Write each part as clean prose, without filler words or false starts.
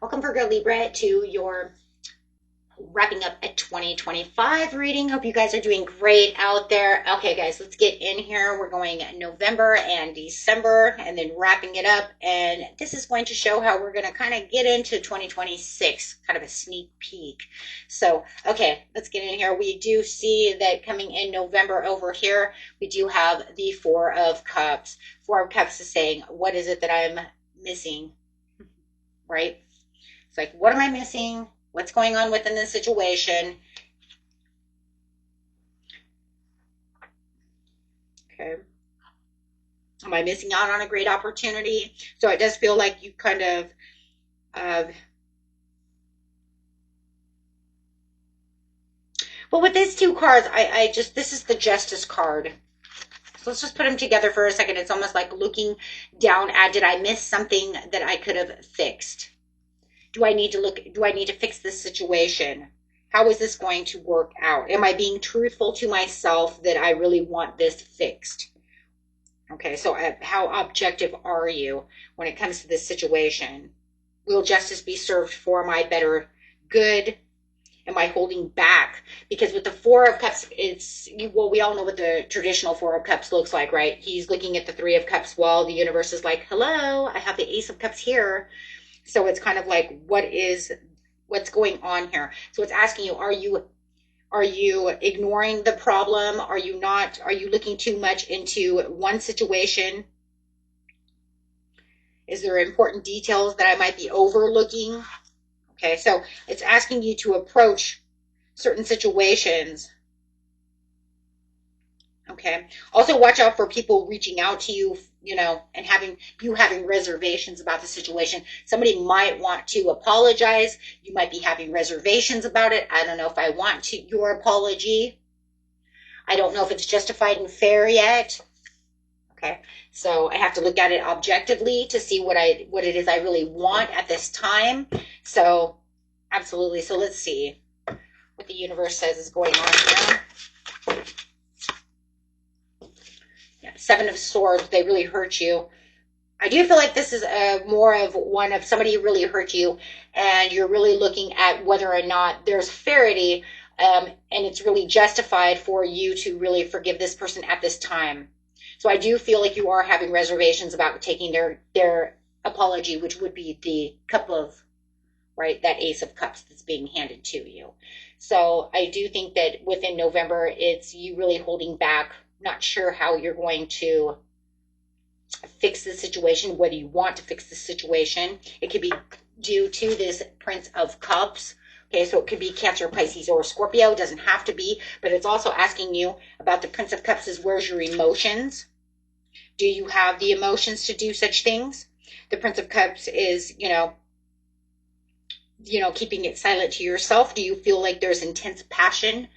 Welcome, Virgo Libra, to your wrapping up a 2025 reading. Hope you guys are doing great out there. Okay, guys, let's get in here. We're going November and December and then wrapping it up. And this is going to show how we're going to kind of get into 2026, kind of a sneak peek. So, okay, let's get in here. We do see that coming in November over here, we do have the Four of Cups. Four of Cups is saying, what is it that I'm missing? Right? It's like, what am I missing? What's going on within this situation? Okay. Am I missing out on a great opportunity? So it does feel like you kind of, well, with these two cards, this is the Justice card. So let's just put them together for a second. It's almost like looking down at, did I miss something that I could have fixed? Do I need to fix this situation? How is this going to work out? Am I being truthful to myself that I really want this fixed? Okay, so how objective are you when it comes to this situation? Will justice be served for my better good? Am I holding back? Because with the Four of Cups, well, we all know what the traditional Four of Cups looks like, right? He's looking at the Three of Cups while the universe is like, hello, I have the Ace of Cups here. So it's kind of like, what's going on here? So it's asking you, are you ignoring the problem? Are you looking too much into one situation? Is there important details that I might be overlooking? Okay, so it's asking you to approach certain situations. Okay. Also watch out for people reaching out to you, and having reservations about the situation. Somebody might want to apologize. You might be having reservations about it. I don't know if I want your apology. I don't know if it's justified and fair yet. Okay. So I have to look at it objectively to see what it is I really want at this time. So absolutely. So let's see what the universe says is going on here. Seven of Swords, they really hurt you. I do feel like this is more of one of somebody really hurt you, and you're really looking at whether or not there's fairity, and it's really justified for you to really forgive this person at this time. So I do feel like you are having reservations about taking their apology, which would be the cup of, right, that Ace of Cups that's being handed to you. So I do think that within November, it's you really holding back, not sure how you're going to fix the situation, whether you want to fix the situation. It could be due to this Prince of Cups. Okay, so it could be Cancer, Pisces, or Scorpio. It doesn't have to be, but it's also asking you about the Prince of Cups is where's your emotions? Do you have the emotions to do such things? The Prince of Cups is, keeping it silent to yourself. Do you feel like there's intense passion?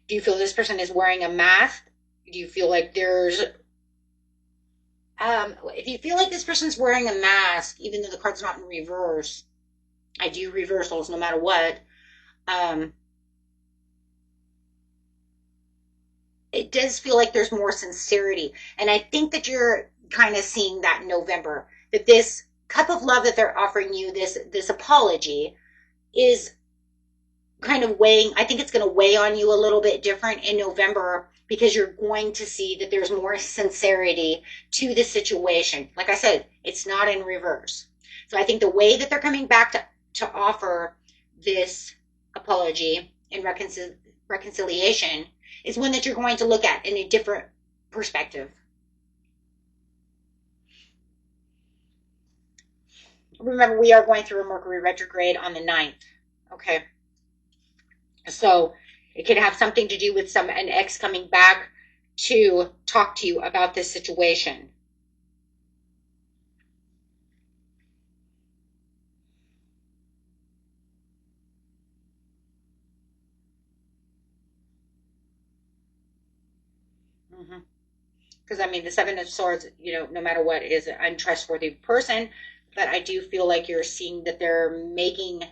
Do you feel this person is wearing a mask? Do you feel like there's, if you feel like this person's wearing a mask, even though the card's not in reverse, I do reversals no matter what, it does feel like there's more sincerity. And I think that you're kind of seeing that in November, that this cup of love that they're offering you, this apology, is kind of weighing. I think it's going to weigh on you a little bit different in November, because you're going to see that there's more sincerity to the situation. Like I said, it's not in reverse. So I think the way that they're coming back to offer this apology and reconciliation is one that you're going to look at in a different perspective. Remember, we are going through a Mercury retrograde on the 9th. Okay. So it could have something to do with an ex coming back to talk to you about this situation. Because, the Seven of Swords, no matter what, is an untrustworthy person. But I do feel like you're seeing that they're making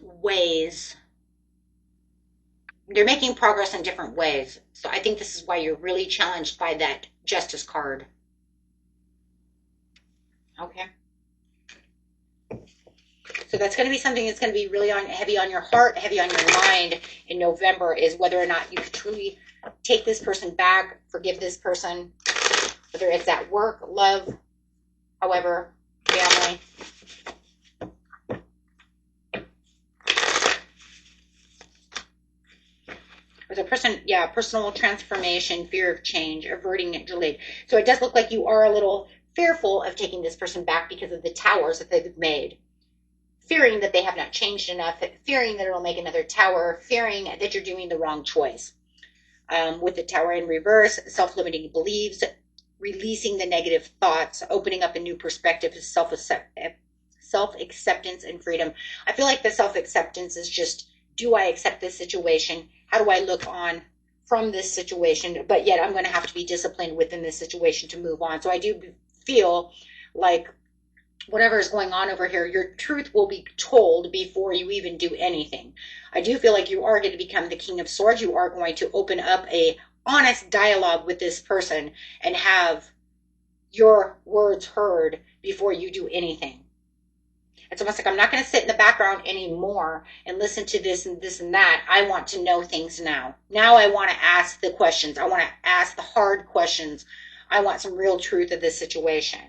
ways. They're making progress in different ways. So I think this is why you're really challenged by that Justice card. Okay. So that's going to be something that's going to be really heavy on your heart, heavy on your mind in November, is whether or not you could truly take this person back, forgive this person, whether it's at work, love, however, family. There's a person, yeah, personal transformation, fear of change, averting it, delayed. So it does look like you are a little fearful of taking this person back because of the towers that they've made. Fearing that they have not changed enough, fearing that it'll make another tower, fearing that you're doing the wrong choice. With the tower in reverse, self-limiting beliefs, releasing the negative thoughts, opening up a new perspective, self-acceptance and freedom. I feel like the self-acceptance is just, do I accept this situation? How do I look on from this situation? But yet I'm going to have to be disciplined within this situation to move on. So I do feel like whatever is going on over here, your truth will be told before you even do anything. I do feel like you are going to become the King of Swords. You are going to open up a honest dialogue with this person and have your words heard before you do anything. It's almost like, I'm not going to sit in the background anymore and listen to this and this and that. I want to know things now. Now I want to ask the questions. I want to ask the hard questions. I want some real truth of this situation.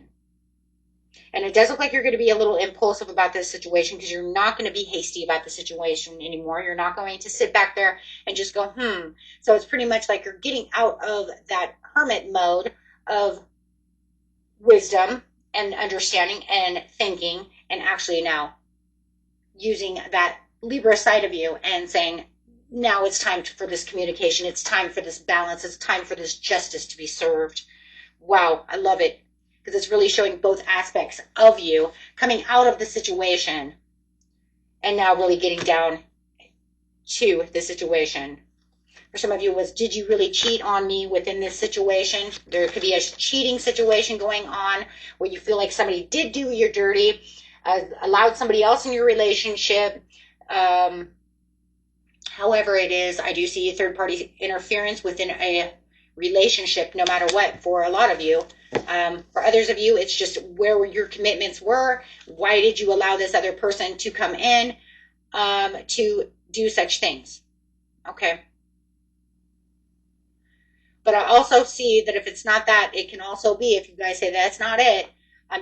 And it does look like you're going to be a little impulsive about this situation, because you're not going to be hasty about the situation anymore. You're not going to sit back there and just go, So it's pretty much like you're getting out of that hermit mode of wisdom and understanding and thinking, and actually now using that Libra side of you and saying, now it's time for this communication. It's time for this balance. It's time for this justice to be served. Wow, I love it. Because it's really showing both aspects of you coming out of the situation and now really getting down to the situation. For some of you was, did you really cheat on me within this situation? There could be a cheating situation going on where you feel like somebody did do you dirty, allowed somebody else in your relationship. However it is, I do see third-party interference within a relationship, no matter what, for a lot of you. For others of you, it's just where your commitments were. Why did you allow this other person to come in to do such things? Okay. But I also see that if it's not that, it can also be, if you guys say that's not it,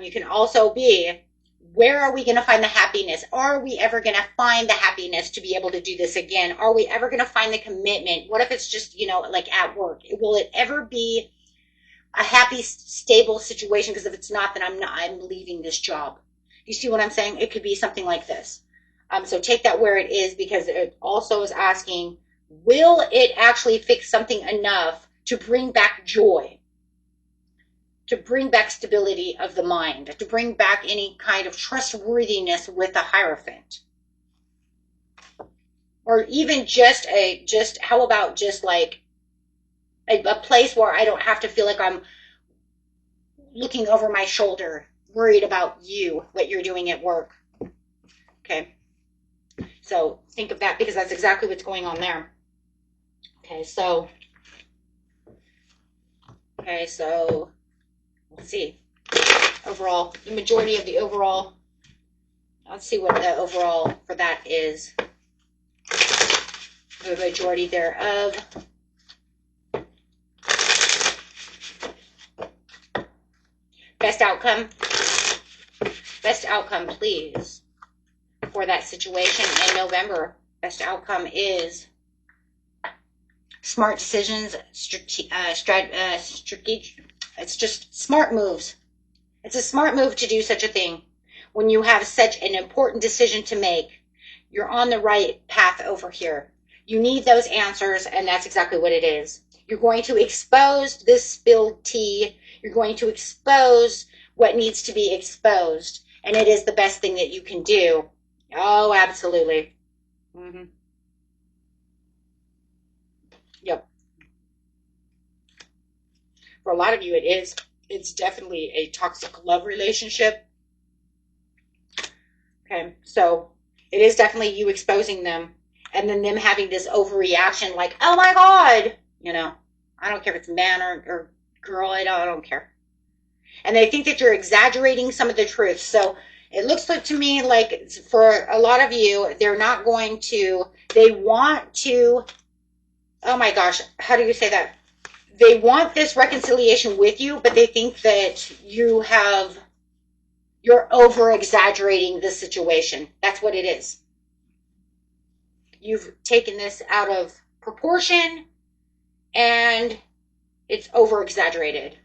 you can also be, where are we going to find the happiness? Are we ever going to find the happiness to be able to do this again? Are we ever going to find the commitment? What if it's just, like at work? Will it ever be a happy, stable situation? Because if it's not, then I'm leaving this job. You see what I'm saying? It could be something like this. So take that where it is, because it also is asking, will it actually fix something enough to bring back joy, to bring back stability of the mind, to bring back any kind of trustworthiness with the Hierophant? Or even how about just like a place where I don't have to feel like I'm looking over my shoulder, worried about you, what you're doing at work. Okay. So think of that, because that's exactly what's going on there. Okay, so let's see. Overall, the majority of the overall, let's see what the overall for that is. The majority thereof. Best outcome, please, for that situation in November. Best outcome is smart decisions, strategic. It's just smart moves. It's a smart move to do such a thing. When you have such an important decision to make, you're on the right path over here. You need those answers, and that's exactly what it is. You're going to expose this spilled tea. You're going to expose what needs to be exposed, and it is the best thing that you can do. Oh, absolutely. Yep. For a lot of you, it's definitely a toxic love relationship. Okay, so it is definitely you exposing them, and then them having this overreaction like, oh my God, I don't care if it's man or girl, I don't care. And they think that you're exaggerating some of the truth. So it looks like to me like for a lot of you, they're not going to, they want to, oh my gosh, how do you say that? They want this reconciliation with you, but they think that you're over exaggerating the situation. That's what it is. You've taken this out of proportion and it's over exaggerated.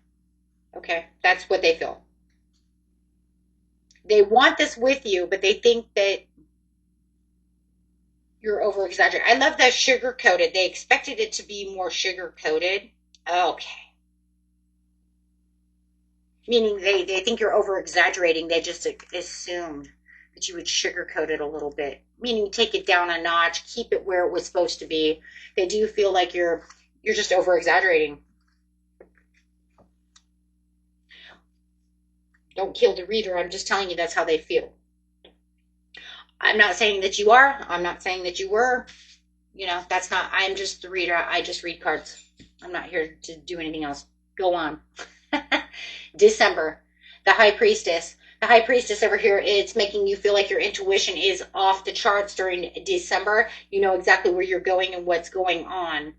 Okay, that's what they feel. They want this with you, but they think that you're over exaggerating. I love that sugar coated. They expected it to be more sugar coated. Okay. Meaning they think you're over exaggerating. They just assumed that you would sugarcoat it a little bit. Meaning take it down a notch, keep it where it was supposed to be. They do feel like you're just over exaggerating. Don't kill the reader. I'm just telling you that's how they feel. I'm not saying that you are. I'm not saying that you were. You know, that's not, I'm just the reader. I just read cards. I'm not here to do anything else. Go on. December, the High Priestess. The High Priestess over here, it's making you feel like your intuition is off the charts during December. You know exactly where you're going and what's going on.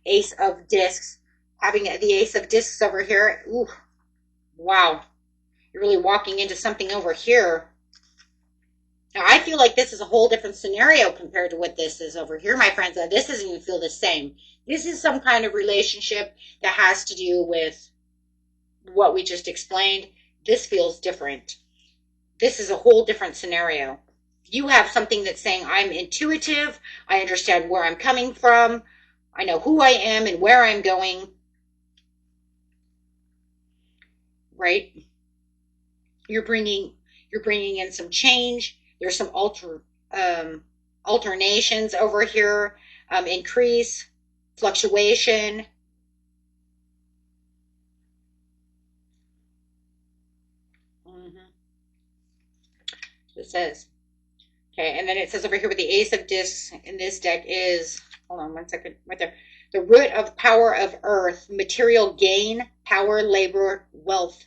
Ace of Discs. Having the Ace of Discs over here. Ooh, wow. You're really walking into something over here. Now, I feel like this is a whole different scenario compared to what this is over here, my friends. This doesn't even feel the same. This is some kind of relationship that has to do with what we just explained. This feels different. This is a whole different scenario. You have something that's saying, I'm intuitive. I understand where I'm coming from. I know who I am and where I'm going. Right? You're bringing in some change. There's some alternations over here, increase, fluctuation. It says. Okay, and then it says over here with the Ace of Discs in this deck is, hold on one second, right there. The root of power of earth, material gain, power, labor, wealth,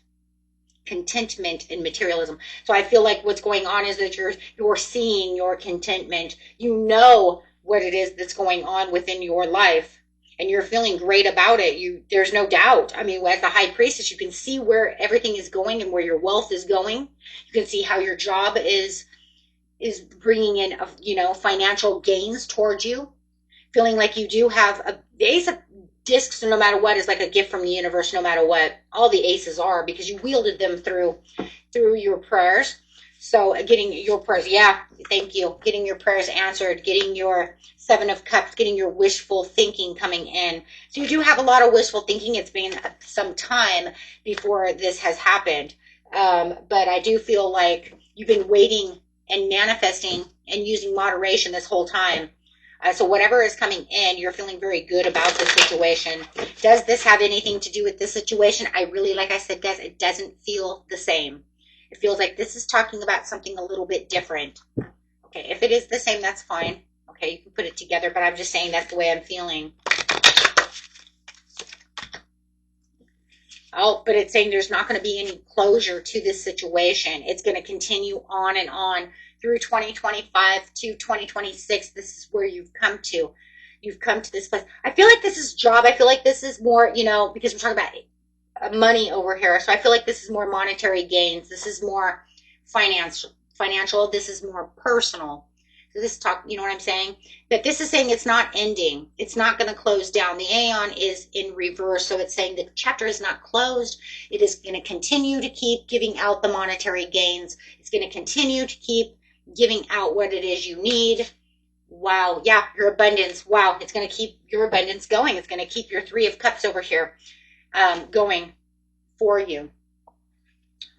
contentment, and materialism. So I feel like what's going on is that you're seeing your contentment. You know what it is that's going on within your life, and you're feeling great about it. There's no doubt. I mean, as the High Priestess, you can see where everything is going and where your wealth is going. You can see how your job is bringing in, financial gains towards you. Feeling like you do have the Ace of Discs, no matter what, is like a gift from the universe, no matter what. All the aces are, because you wielded them through your prayers. So getting your prayers, yeah, thank you. Getting your prayers answered, getting your Seven of Cups, getting your wishful thinking coming in. So you do have a lot of wishful thinking. It's been some time before this has happened. But I do feel like you've been waiting and manifesting and using moderation this whole time. So whatever is coming in, you're feeling very good about the situation. Does this have anything to do with this situation? I really, like I said, guys, it doesn't feel the same. It feels like this is talking about something a little bit different. Okay, if it is the same, that's fine. Okay, you can put it together, but I'm just saying that's the way I'm feeling. Oh, but it's saying there's not going to be any closure to this situation. It's going to continue on and on through 2025 to 2026. This is where you've come to. You've come to this place. I feel like this is job. I feel like this is more, because we're talking about money over here. So I feel like this is more monetary gains. This is more financial. This is more personal. So this talk, you know what I'm saying? That this is saying it's not ending. It's not going to close down. The Aeon is in reverse. So it's saying the chapter is not closed. It is going to continue to keep giving out the monetary gains. It's going to continue to keep giving out what it is you need. Wow. Yeah, your abundance. Wow. It's going to keep your abundance going. It's going to keep your Three of Cups over here going for you.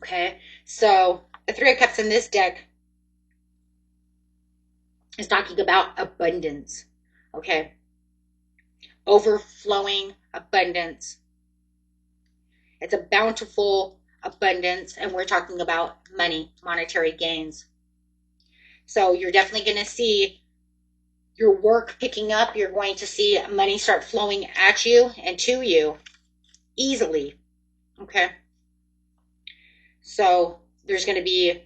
Okay. So the Three of Cups in this deck is talking about abundance. Okay. Overflowing abundance. It's a bountiful abundance, and we're talking about money, monetary gains. So you're definitely going to see your work picking up. You're going to see money start flowing at you and to you easily. Okay. So there's going to be,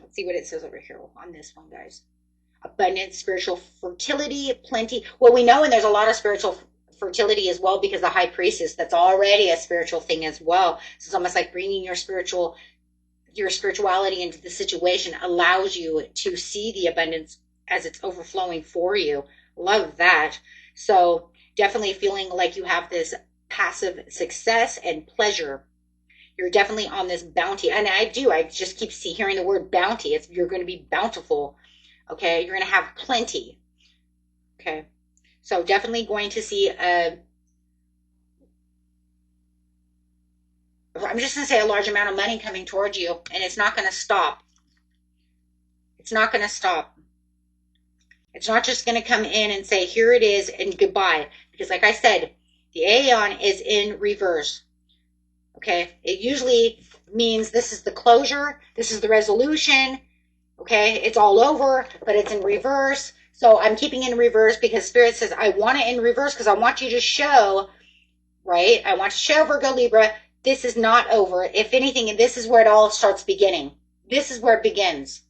let's see what it says over here on this one, guys. Abundance, spiritual fertility, plenty. Well, we know, and there's a lot of spiritual fertility as well, because the high priestess, that's already a spiritual thing as well. So it's almost like bringing your spirituality into the situation allows you to see the abundance as it's overflowing for you. Love that. So definitely feeling like you have this passive success and pleasure. You're definitely on this bounty. And I just keep hearing the word bounty. You're going to be bountiful. Okay. You're going to have plenty. Okay. So definitely going to see I'm just going to say a large amount of money coming towards you, and it's not going to stop. It's not going to stop. It's not just going to come in and say, here it is and goodbye. Because like I said, the Aeon is in reverse. Okay. It usually means this is the closure. This is the resolution. Okay. It's all over, but it's in reverse. So I'm keeping it in reverse because Spirit says, I want it in reverse because I want you to show, right? I want to show Virgo Libra, this is not over. If anything, this is where it all starts beginning. This is where it begins.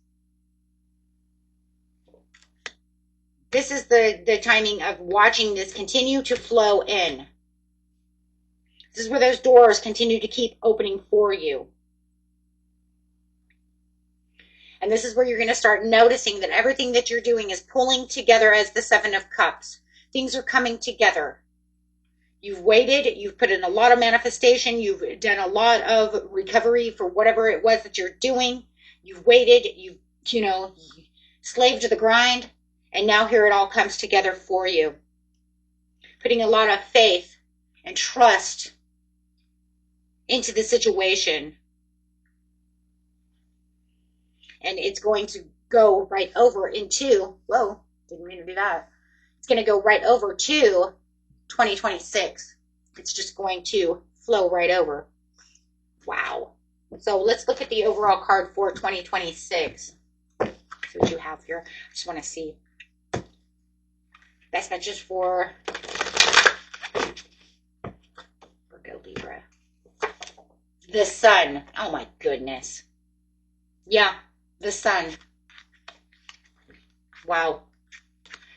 This is the timing of watching this continue to flow in. This is where those doors continue to keep opening for you. And this is where you're going to start noticing that everything that you're doing is pulling together as the Seven of Cups. Things are coming together. You've waited. You've put in a lot of manifestation. You've done a lot of recovery for whatever it was that you're doing. You've waited. You've, slaved to the grind. And now here it all comes together for you. Putting a lot of faith and trust into the situation. And it's going to go right over into, whoa, didn't mean to do that. It's going to go right over to 2026. It's just going to flow right over. Wow. So let's look at the overall card for 2026. See what you have here. I just want to see. Best messages for Virgo Libra. The Sun. Oh my goodness. Yeah, the Sun. Wow.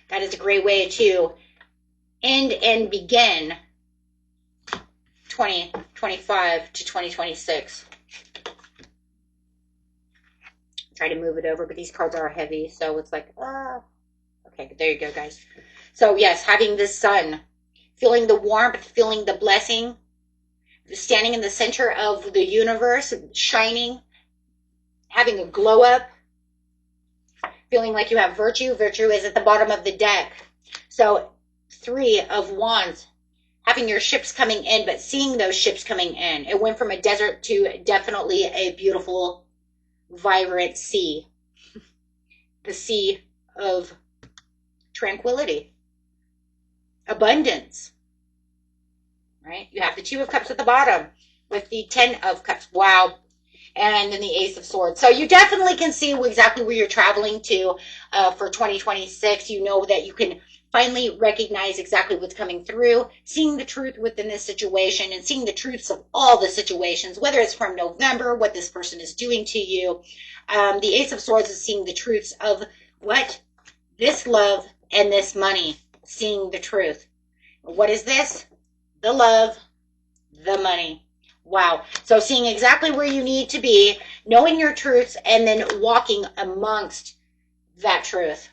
That is a great way to end and begin 2025 to 2026. Try to move it over, but these cards are heavy, so it's like, okay, there you go, guys. So yes, having the Sun, feeling the warmth, feeling the blessing, standing in the center of the universe, shining, having a glow up, feeling like you have virtue. Virtue is at the bottom of the deck. So 3 of Wands, having your ships coming in, but seeing those ships coming in. It went from a desert to definitely a beautiful, vibrant sea. The sea of tranquility, abundance, right? You have the 2 of Cups at the bottom with the 10 of Cups. Wow. And then the Ace of Swords. So you definitely can see exactly where you're traveling to for 2026. You know that you can finally recognize exactly what's coming through, seeing the truth within this situation and seeing the truths of all the situations, whether it's from November, what this person is doing to you. The Ace of Swords is seeing the truths of what? This love and this money, seeing the truth. What is this? The love, the money. Wow. So seeing exactly where you need to be, knowing your truths, and then walking amongst that truth.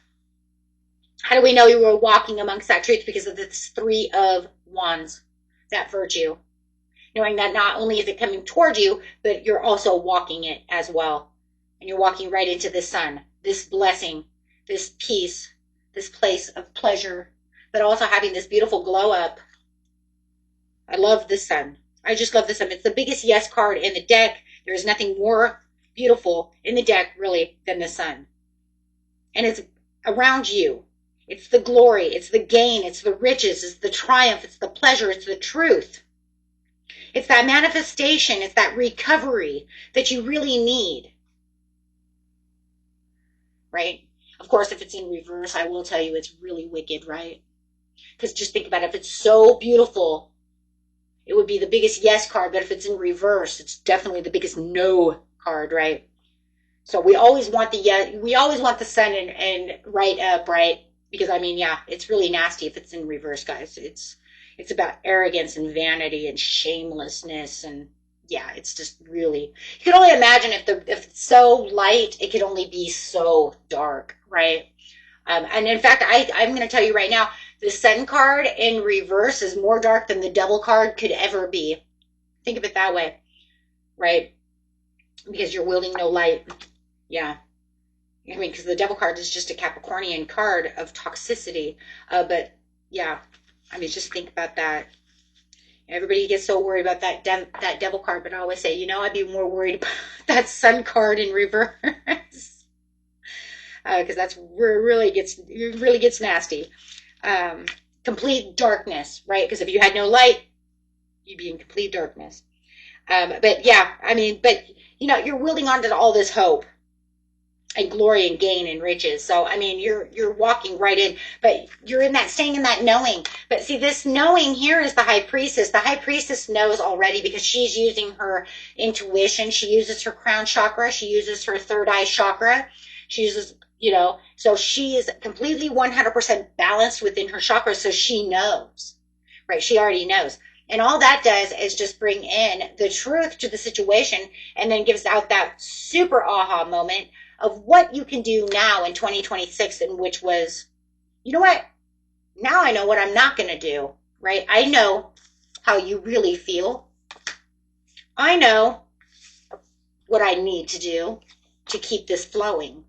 How do we know you were walking amongst that truth? Because of this 3 of Wands, that virtue. Knowing that not only is it coming toward you, but you're also walking it as well. And you're walking right into the Sun, this blessing, this peace, this place of pleasure, but also having this beautiful glow up. I love the Sun. I just love the Sun. It's the biggest yes card in the deck. There is nothing more beautiful in the deck, really, than the Sun. And it's around you. It's the glory. It's the gain. It's the riches. It's the triumph. It's the pleasure. It's the truth. It's that manifestation. It's that recovery that you really need. Right? Of course, if it's in reverse, I will tell you it's really wicked, right? Because just think about it. If it's so beautiful, it would be the biggest yes card, but if it's in reverse, it's definitely the biggest no card, right? So we always want the yes, we always want the sun and right up, right? Because I mean, yeah, it's really nasty if it's in reverse, guys. It's about arrogance and vanity and shamelessness, and yeah, it's just really, you can only imagine if it's so light, it could only be so dark, right? And in fact, I'm going to tell you right now, the sun card in reverse is more dark than the devil card could ever be. Think of it that way, right? Because you're wielding no light. Yeah. I mean, because the devil card is just a Capricornian card of toxicity. But yeah, I mean, just think about that. Everybody gets so worried about that devil card, but I always say, I'd be more worried about that sun card in reverse. Because that's where it really gets nasty. Complete darkness, right? Because if you had no light, you'd be in complete darkness. But yeah, I mean, but you're wielding onto all this hope and glory and gain and riches. So I mean, you're walking right in, but you're in that staying in that knowing. But see, this knowing here is the high priestess. The high priestess knows already because she's using her intuition. She uses her crown chakra. She uses her third eye chakra. She uses, so she is completely 100% balanced within her chakras. So she knows, right? She already knows. And all that does is just bring in the truth to the situation and then gives out that super aha moment of what you can do now in 2026, and which was, you know what? Now I know what I'm not going to do, right? I know how you really feel. I know what I need to do to keep this flowing,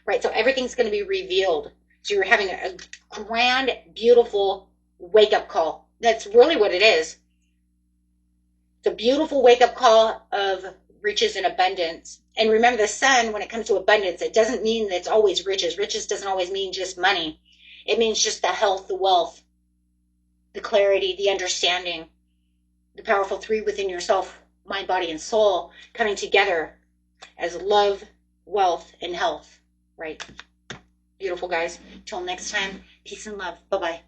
right? So everything's going to be revealed. So you're having a grand, beautiful wake-up call. That's really what it is. It's a beautiful wake-up call of riches and abundance. And remember, the sun, when it comes to abundance, it doesn't mean that it's always riches. Riches doesn't always mean just money. It means just the health, the wealth, the clarity, the understanding, the powerful three within yourself, mind, body, and soul, coming together as love, wealth, and health, right? Beautiful, guys. Till next time, peace and love. Bye-bye.